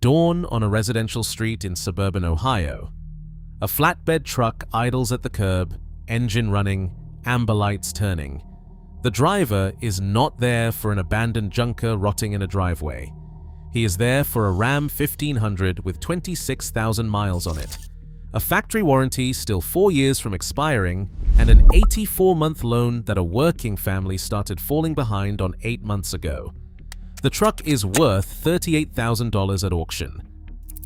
Dawn on a residential street in suburban Ohio. A flatbed truck idles at the curb, engine running, amber lights turning. The driver is not there for an abandoned junker rotting in a driveway. He is there for a Ram 1500 with 26,000 miles on it, a factory warranty still 4 years from expiring, and an 84-month loan that a working family started falling behind on 8 months ago. The truck is worth $38,000 at auction.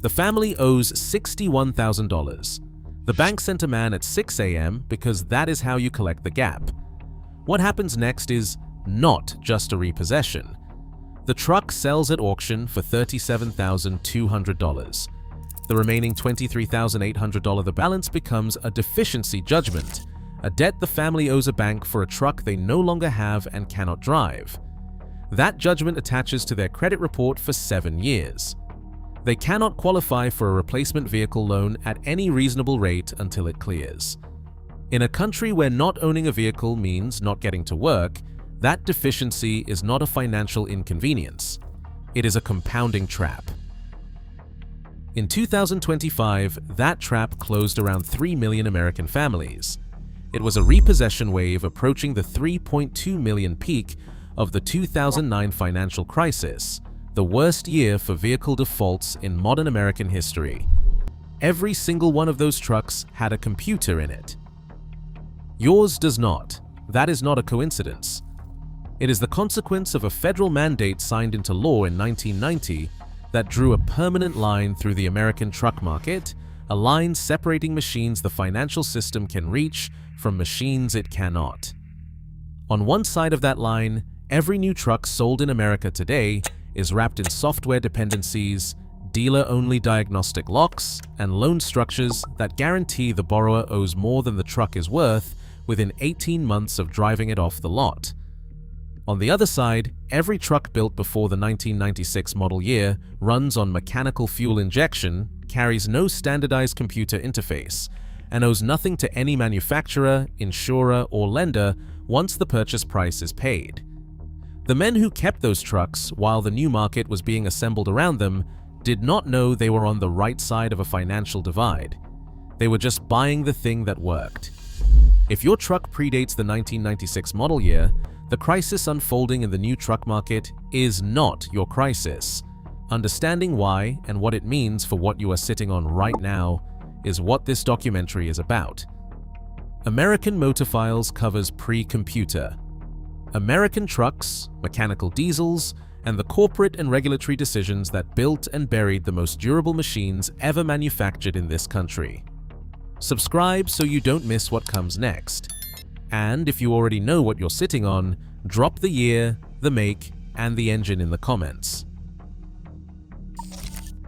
The family owes $61,000. The bank sent a man at 6 a.m. because that is how you collect the gap. What happens next is not just a repossession. The truck sells at auction for $37,200. The remaining $23,800 the balance becomes a deficiency judgment, a debt the family owes a bank for a truck they no longer have and cannot drive. That judgment attaches to their credit report for 7 years. They cannot qualify for a replacement vehicle loan at any reasonable rate until it clears. In a country where not owning a vehicle means not getting to work, that deficiency is not a financial inconvenience. It is a compounding trap. In 2025, that trap closed around 3 million American families. It was a repossession wave approaching the 3.2 million peak of the 2009 financial crisis, the worst year for vehicle defaults in modern American history. Every single one of those trucks had a computer in it. Yours does not. That is not a coincidence. It is the consequence of a federal mandate signed into law in 1990 that drew a permanent line through the American truck market, a line separating machines the financial system can reach from machines it cannot. On one side of that line, every new truck sold in America today is wrapped in software dependencies, dealer-only diagnostic locks, and loan structures that guarantee the borrower owes more than the truck is worth within 18 months of driving it off the lot. On the other side, every truck built before the 1996 model year runs on mechanical fuel injection, carries no standardized computer interface, and owes nothing to any manufacturer, insurer, or lender once the purchase price is paid. The men who kept those trucks while the new market was being assembled around them did not know they were on the right side of a financial divide. They were just buying the thing that worked. If your truck predates the 1996 model year, the crisis unfolding in the new truck market is not your crisis. Understanding why and what it means for what you are sitting on right now is what this documentary is about. American Motor Files covers pre-computer. American trucks, mechanical diesels, and the corporate and regulatory decisions that built and buried the most durable machines ever manufactured in this country. Subscribe so you don't miss what comes next. And if you already know what you're sitting on, drop the year, the make, and the engine in the comments.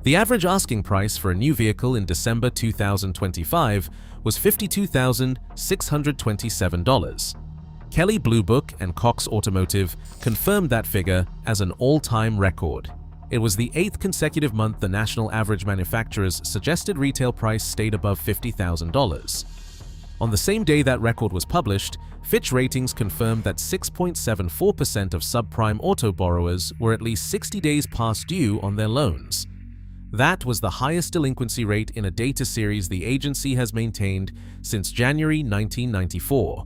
The average asking price for a new vehicle in December 2025 was $52,627. Kelley Blue Book and Cox Automotive confirmed that figure as an all-time record. It was the 8th consecutive month the national average manufacturer's suggested retail price stayed above $50,000. On the same day that record was published, Fitch Ratings confirmed that 6.74% of subprime auto borrowers were at least 60 days past due on their loans. That was the highest delinquency rate in a data series the agency has maintained since January 1994.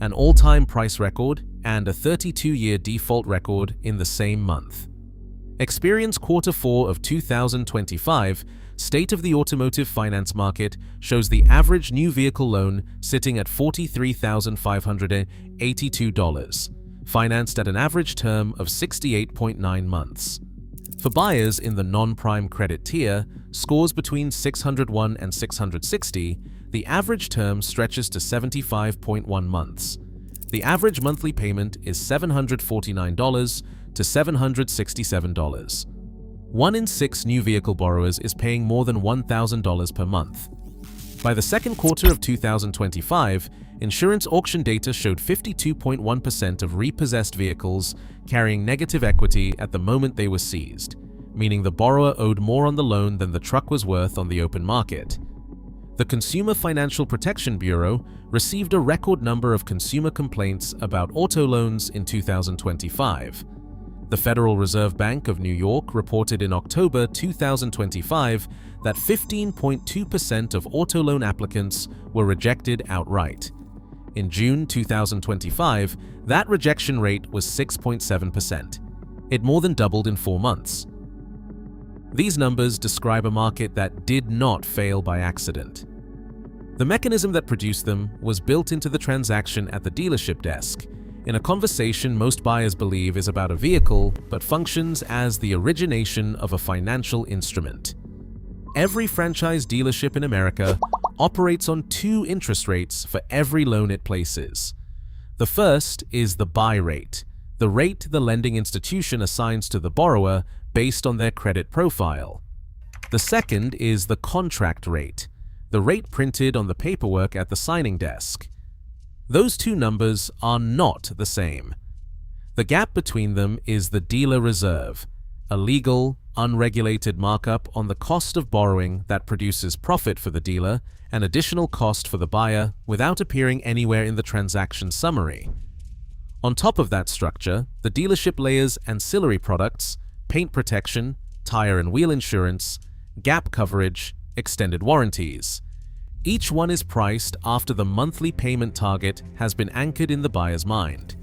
An all-time price record and a 32-year default record in the same month. Experience Q4 of 2025 State of the Automotive Finance Market shows the average new vehicle loan sitting at $43,582, financed at an average term of 68.9 months. For buyers in the non-prime credit tier, scores between 601 and 660, the average term stretches to 75.1 months. The average monthly payment is $749 to $767. 1 in 6 new vehicle borrowers is paying more than $1,000 per month. By the second quarter of 2025, insurance auction data showed 52.1% of repossessed vehicles carrying negative equity at the moment they were seized, meaning the borrower owed more on the loan than the truck was worth on the open market. The Consumer Financial Protection Bureau received a record number of consumer complaints about auto loans in 2025. The Federal Reserve Bank of New York reported in October 2025 that 15.2% of auto loan applicants were rejected outright. In June 2025, that rejection rate was 6.7%. It more than doubled in 4 months. These numbers describe a market that did not fail by accident. The mechanism that produced them was built into the transaction at the dealership desk, in a conversation most buyers believe is about a vehicle but functions as the origination of a financial instrument. Every franchise dealership in America operates on 2 interest rates for every loan it places. The first is the buy rate, the rate the lending institution assigns to the borrower based on their credit profile. The second is the contract rate, the rate printed on the paperwork at the signing desk. Those 2 numbers are not the same. The gap between them is the dealer reserve, a legal, unregulated markup on the cost of borrowing that produces profit for the dealer and additional cost for the buyer without appearing anywhere in the transaction summary. On top of that structure, the dealership layers ancillary products, paint protection, tire and wheel insurance, gap coverage, extended warranties. Each one is priced after the monthly payment target has been anchored in the buyer's mind.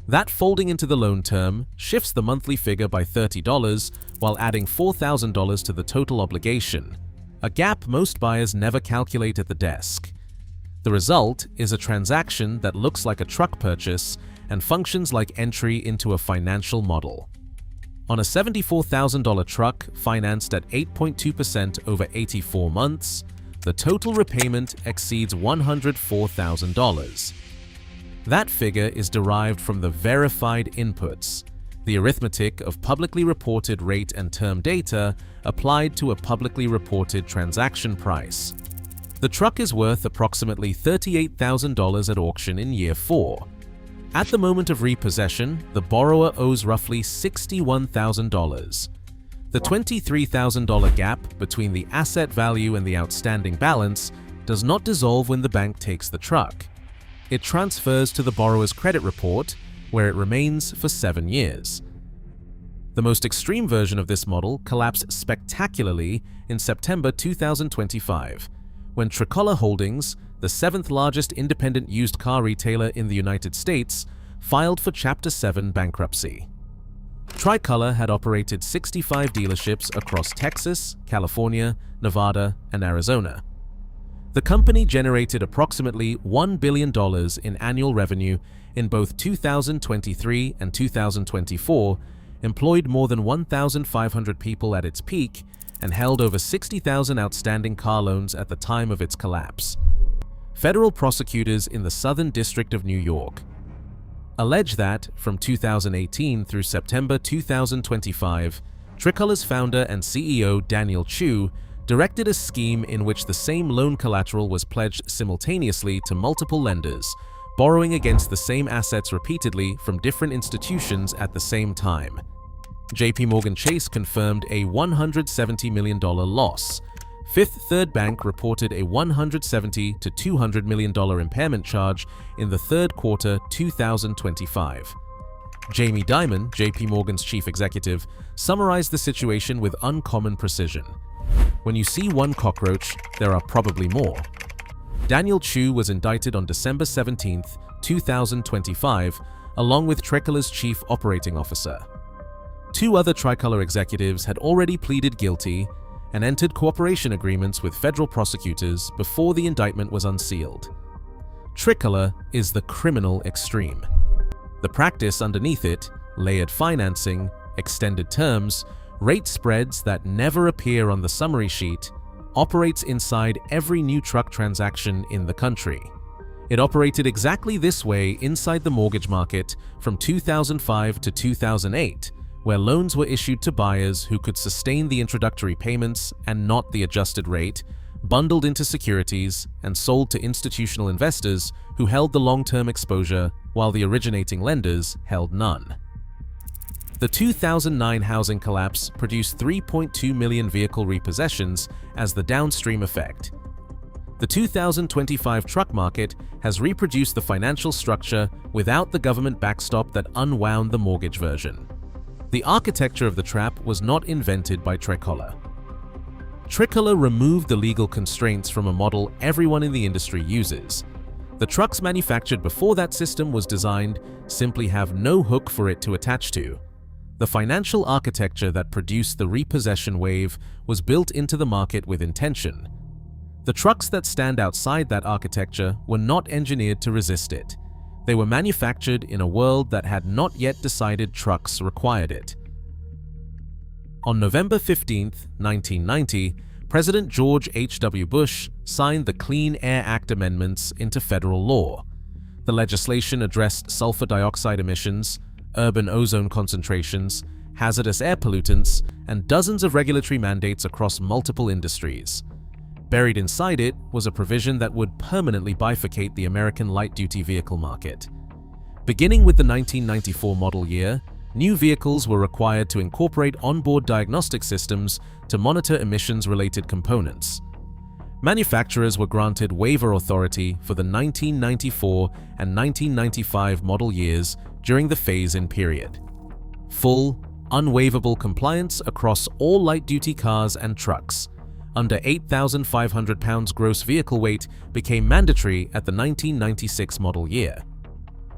That folding into the loan term shifts the monthly figure by $30 while adding $4,000 to the total obligation, a gap most buyers never calculate at the desk. The result is a transaction that looks like a truck purchase and functions like entry into a financial model. On a $74,000 truck financed at 8.2% over 84 months, the total repayment exceeds $104,000. That figure is derived from the verified inputs, the arithmetic of publicly reported rate and term data applied to a publicly reported transaction price. The truck is worth approximately $38,000 at auction in year 4. At the moment of repossession, the borrower owes roughly $61,000. The $23,000 gap between the asset value and the outstanding balance does not dissolve when the bank takes the truck. It transfers to the borrower's credit report, where it remains for 7 years. The most extreme version of this model collapsed spectacularly in September 2025, when Tricolor Holdings, the 7th largest independent used car retailer in the United States, filed for Chapter 7 bankruptcy. Tricolor had operated 65 dealerships across Texas, California, Nevada, and Arizona. The company generated approximately $1 billion in annual revenue in both 2023 and 2024, employed more than 1,500 people at its peak, and held over 60,000 outstanding car loans at the time of its collapse. Federal prosecutors in the Southern District of New York allege that, from 2018 through September 2025, Tricolor's founder and CEO Daniel Chu directed a scheme in which the same loan collateral was pledged simultaneously to multiple lenders, borrowing against the same assets repeatedly from different institutions at the same time. JPMorgan Chase confirmed a $170 million loss. Fifth Third Bank reported a $170 to $200 million impairment charge in the third quarter 2025. Jamie Dimon, JPMorgan's chief executive, summarized the situation with uncommon precision. When you see one cockroach, there are probably more. Daniel Chu was indicted on December 17, 2025, along with Tricolor's chief operating officer. 2 other Tricolor executives had already pleaded guilty and entered cooperation agreements with federal prosecutors before the indictment was unsealed. Tricolor is the criminal extreme. The practice underneath it, layered financing, extended terms, rate spreads that never appear on the summary sheet, operates inside every new truck transaction in the country. It operated exactly this way inside the mortgage market from 2005 to 2008, where loans were issued to buyers who could sustain the introductory payments and not the adjusted rate, bundled into securities, and sold to institutional investors who held the long-term exposure while the originating lenders held none. The 2009 housing collapse produced 3.2 million vehicle repossessions as the downstream effect. The 2025 truck market has reproduced the financial structure without the government backstop that unwound the mortgage version. The architecture of the trap was not invented by Tricolor. Tricolor removed the legal constraints from a model everyone in the industry uses. The trucks manufactured before that system was designed simply have no hook for it to attach to. The financial architecture that produced the repossession wave was built into the market with intention. The trucks that stand outside that architecture were not engineered to resist it. They were manufactured in a world that had not yet decided trucks required it. On November 15, 1990, President George H.W. Bush signed the Clean Air Act amendments into federal law. The legislation addressed sulfur dioxide emissions, urban ozone concentrations, hazardous air pollutants, and dozens of regulatory mandates across multiple industries. Buried inside it was a provision that would permanently bifurcate the American light-duty vehicle market. Beginning with the 1994 model year, new vehicles were required to incorporate onboard diagnostic systems to monitor emissions-related components. Manufacturers were granted waiver authority for the 1994 and 1995 model years during the phase-in period. Full, unwaivable compliance across all light-duty cars and trucks under 8,500 pounds gross vehicle weight became mandatory at the 1996 model year.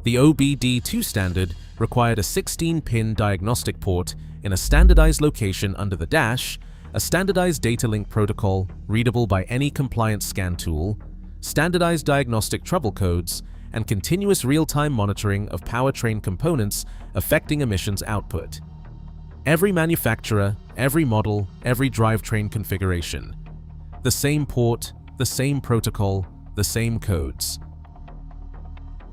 The OBD2 standard required a 16-pin diagnostic port in a standardized location under the dash, a standardized data link protocol readable by any compliant scan tool, standardized diagnostic trouble codes, and continuous real-time monitoring of powertrain components affecting emissions output. Every manufacturer, every model, every drivetrain configuration. The same port, the same protocol, the same codes.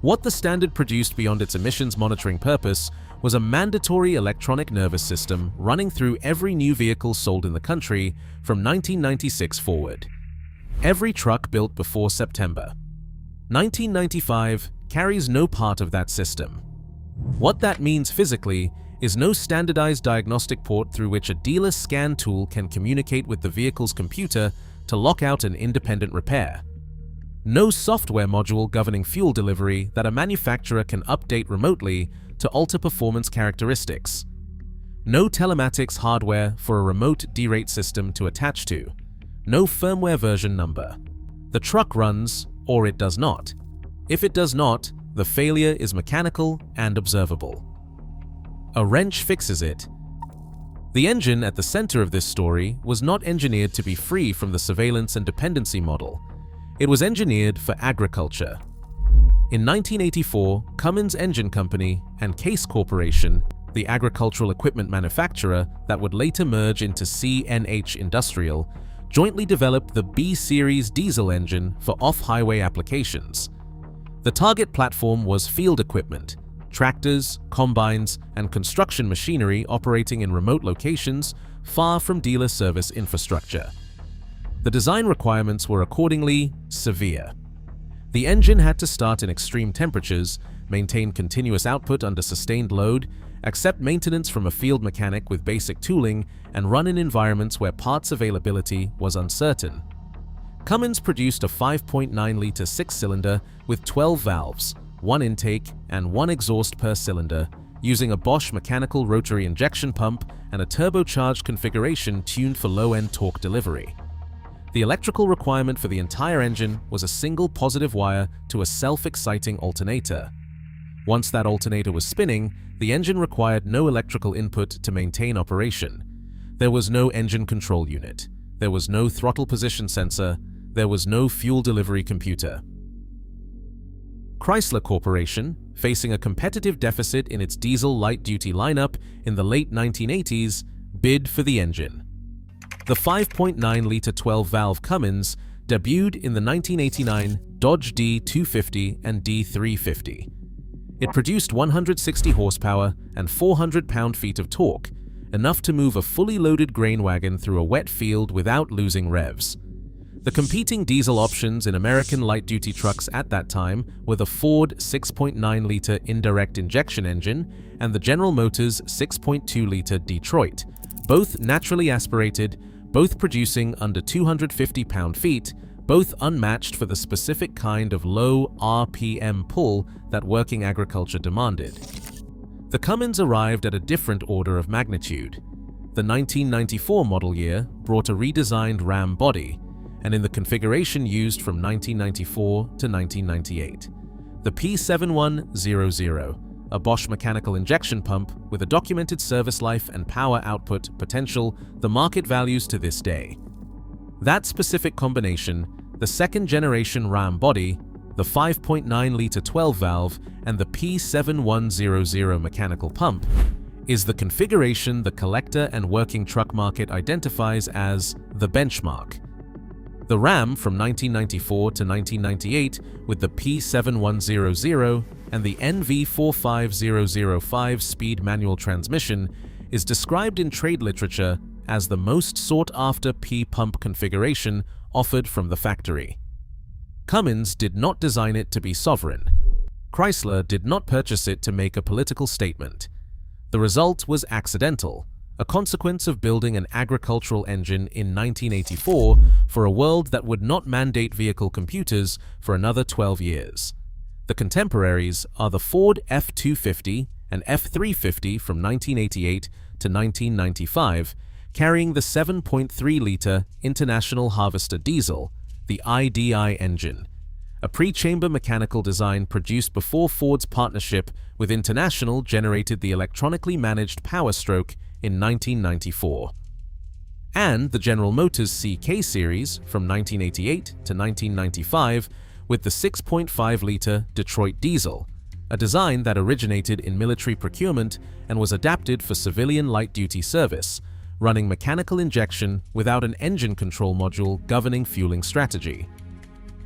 What the standard produced beyond its emissions monitoring purpose was a mandatory electronic nervous system running through every new vehicle sold in the country from 1996 forward. Every truck built before September 1995 carries no part of that system. What that means physically is no standardized diagnostic port through which a dealer's scan tool can communicate with the vehicle's computer to lock out an independent repair. No software module governing fuel delivery that a manufacturer can update remotely to alter performance characteristics. No telematics hardware for a remote derate system to attach to. No firmware version number. The truck runs, or it does not. If it does not, the failure is mechanical and observable. A wrench fixes it. The engine at the center of this story was not engineered to be free from the surveillance and dependency model. It was engineered for agriculture. In 1984, Cummins Engine Company and Case Corporation, the agricultural equipment manufacturer that would later merge into C&H Industrial, jointly developed the B-Series diesel engine for off-highway applications. The target platform was field equipment, tractors, combines, and construction machinery operating in remote locations far from dealer service infrastructure. The design requirements were accordingly severe. The engine had to start in extreme temperatures, maintain continuous output under sustained load, accept maintenance from a field mechanic with basic tooling, and run in environments where parts availability was uncertain. Cummins produced a 5.9-liter six-cylinder with 12 valves, 1 intake and 1 exhaust per cylinder, using a Bosch mechanical rotary injection pump and a turbocharged configuration tuned for low-end torque delivery. The electrical requirement for the entire engine was a single positive wire to a self-exciting alternator. Once that alternator was spinning, the engine required no electrical input to maintain operation. There was no engine control unit. There was no throttle position sensor. There was no fuel delivery computer. Chrysler Corporation, facing a competitive deficit in its diesel light-duty lineup in the late 1980s, bid for the engine. The 5.9-liter 12-valve Cummins debuted in the 1989 Dodge D250 and D350. It produced 160 horsepower and 400 pound-feet of torque, enough to move a fully loaded grain wagon through a wet field without losing revs. The competing diesel options in American light-duty trucks at that time were the Ford 6.9-liter indirect injection engine and the General Motors 6.2-liter Detroit, both naturally aspirated, both producing under 250 pound-feet, both unmatched for the specific kind of low RPM pull that working agriculture demanded. The Cummins arrived at a different order of magnitude. The 1994 model year brought a redesigned Ram body, and in the configuration used from 1994 to 1998. The P7100, a Bosch mechanical injection pump with a documented service life and power output potential the market values to this day. That specific combination, the second-generation Ram body, the 5.9-liter 12-valve, and the P7100 mechanical pump, is the configuration the collector and working truck market identifies as the benchmark. The Ram from 1994 to 1998 with the P7100 and the NV45005 speed manual transmission is described in trade literature as the most sought-after P-pump configuration offered from the factory. Cummins did not design it to be sovereign. Chrysler did not purchase it to make a political statement. The result was accidental, a consequence of building an agricultural engine in 1984 for a world that would not mandate vehicle computers for another 12 years. The contemporaries are the Ford F-250 and F-350 from 1988 to 1995, carrying the 7.3-liter International Harvester diesel, the IDI engine, a pre-chamber mechanical design produced before Ford's partnership with International generated the electronically managed Power Stroke in 1994. And the General Motors CK series from 1988 to 1995 with the 6.5-liter Detroit diesel, a design that originated in military procurement and was adapted for civilian light-duty service, running mechanical injection without an engine control module governing fueling strategy.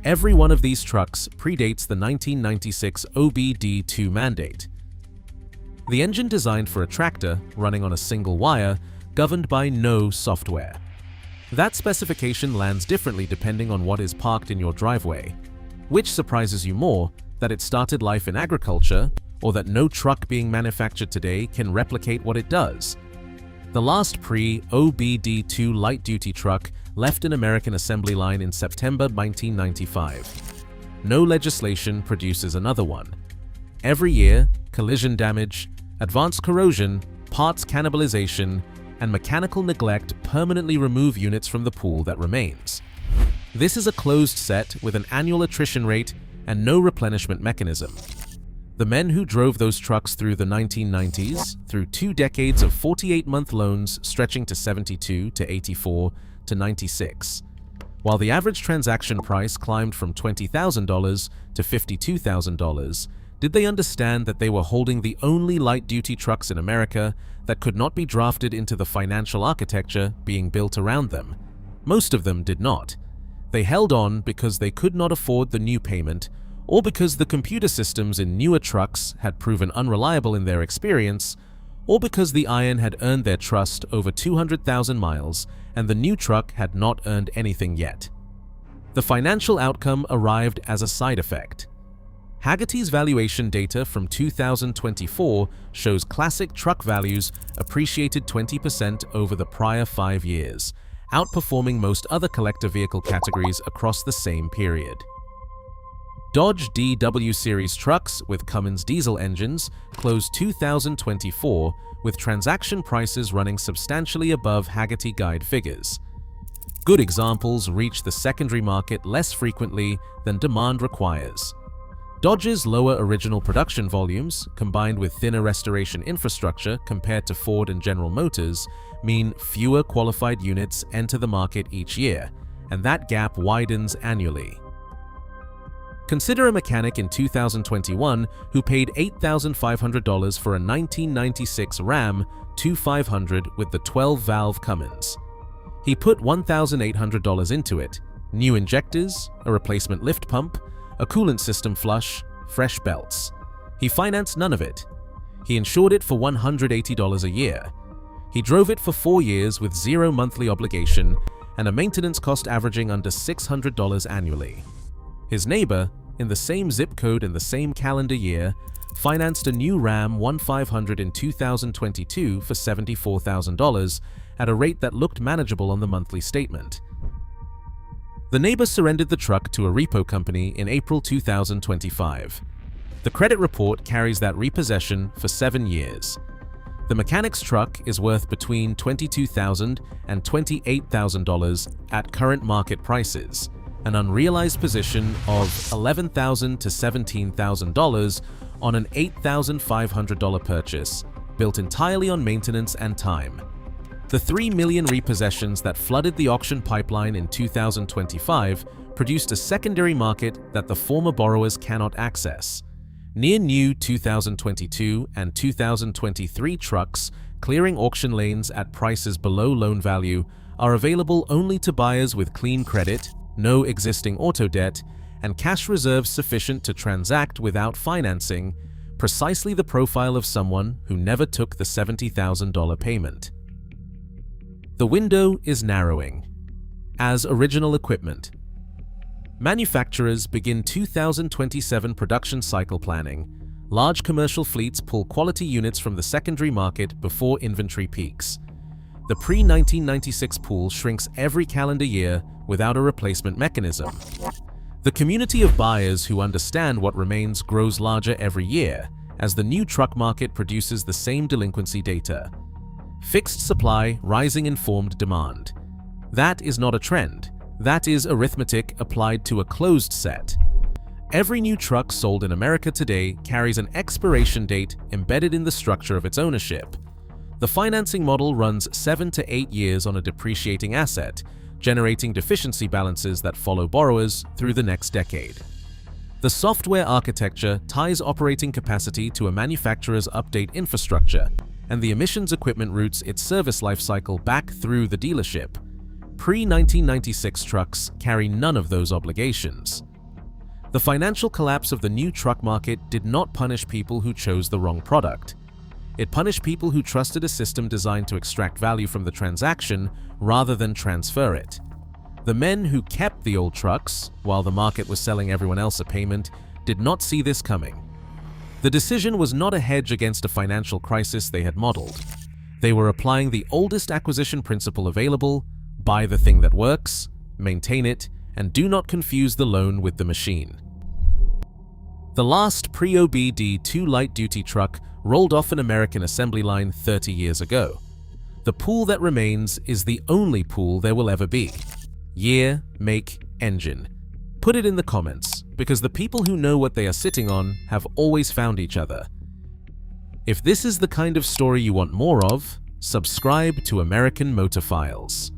Every one of these trucks predates the 1996 OBD2 mandate. The engine designed for a tractor running on a single wire, governed by no software. That specification lands differently depending on what is parked in your driveway. Which surprises you more, that it started life in agriculture, or that no truck being manufactured today can replicate what it does? The last pre-OBD2 light-duty truck left an American assembly line in September 1995. No legislation produces another one. Every year, collision damage, advanced corrosion, parts cannibalization, and mechanical neglect permanently remove units from the pool that remains. This is a closed set with an annual attrition rate and no replenishment mechanism. The men who drove those trucks through the 1990s, through 2 decades of 48-month loans stretching to 72 to 84 to 96. While the average transaction price climbed from $20,000 to $52,000, did they understand that they were holding the only light-duty trucks in America that could not be drafted into the financial architecture being built around them? Most of them did not. They held on because they could not afford the new payment, or because the computer systems in newer trucks had proven unreliable in their experience, or because the iron had earned their trust over 200,000 miles and the new truck had not earned anything yet. The financial outcome arrived as a side effect. Hagerty's valuation data from 2024 shows classic truck values appreciated 20% over the prior 5 years, outperforming most other collector vehicle categories across the same period. Dodge DW Series trucks with Cummins diesel engines closed 2024 with transaction prices running substantially above Hagerty guide figures. Good examples reach the secondary market less frequently than demand requires. Dodge's lower original production volumes, combined with thinner restoration infrastructure compared to Ford and General Motors, mean fewer qualified units enter the market each year, and that gap widens annually. Consider a mechanic in 2021 who paid $8,500 for a 1996 Ram 2500 with the 12-valve Cummins. He put $1,800 into it, new injectors, a replacement lift pump, a coolant system flush, fresh belts. He financed none of it. He insured it for $180 a year. He drove it for 4 years with 0 monthly obligation and a maintenance cost averaging under $600 annually. His neighbor, in the same zip code in the same calendar year, financed a new Ram 1500 in 2022 for $74,000 at a rate that looked manageable on the monthly statement. The neighbor surrendered the truck to a repo company in April 2025. The credit report carries that repossession for 7 years. The mechanic's truck is worth between $22,000 and $28,000 at current market prices, an unrealized position of $11,000 to $17,000 on an $8,500 purchase, built entirely on maintenance and time. The 3 million repossessions that flooded the auction pipeline in 2025 produced a secondary market that the former borrowers cannot access. Near-new 2022 and 2023 trucks clearing auction lanes at prices below loan value are available only to buyers with clean credit, no existing auto debt, and cash reserves sufficient to transact without financing, precisely the profile of someone who never took the $70,000 payment. The window is narrowing. As original equipment, manufacturers begin 2027 production cycle planning. Large commercial fleets pull quality units from the secondary market before inventory peaks. The pre-1996 pool shrinks every calendar year without a replacement mechanism. The community of buyers who understand what remains grows larger every year as the new truck market produces the same delinquency data. Fixed supply, rising informed demand. That is not a trend. That is arithmetic applied to a closed set. Every new truck sold in America today carries an expiration date embedded in the structure of its ownership. The financing model runs 7 to 8 years on a depreciating asset, generating deficiency balances that follow borrowers through the next decade. The software architecture ties operating capacity to a manufacturer's update infrastructure, and the emissions equipment routes its service lifecycle back through the dealership. Pre-1996 trucks carry none of those obligations. The financial collapse of the new truck market did not punish people who chose the wrong product. It punished people who trusted a system designed to extract value from the transaction rather than transfer it. The men who kept the old trucks, while the market was selling everyone else a payment, did not see this coming. The decision was not a hedge against a financial crisis they had modeled. They were applying the oldest acquisition principle available: buy the thing that works, maintain it, and do not confuse the loan with the machine. The last pre-OBD 2 light-duty truck rolled off an American assembly line 30 years ago. The pool that remains is the only pool there will ever be. Year, make, engine. Put it in the comments, because the people who know what they are sitting on have always found each other. If this is the kind of story you want more of, subscribe to American Motor Files.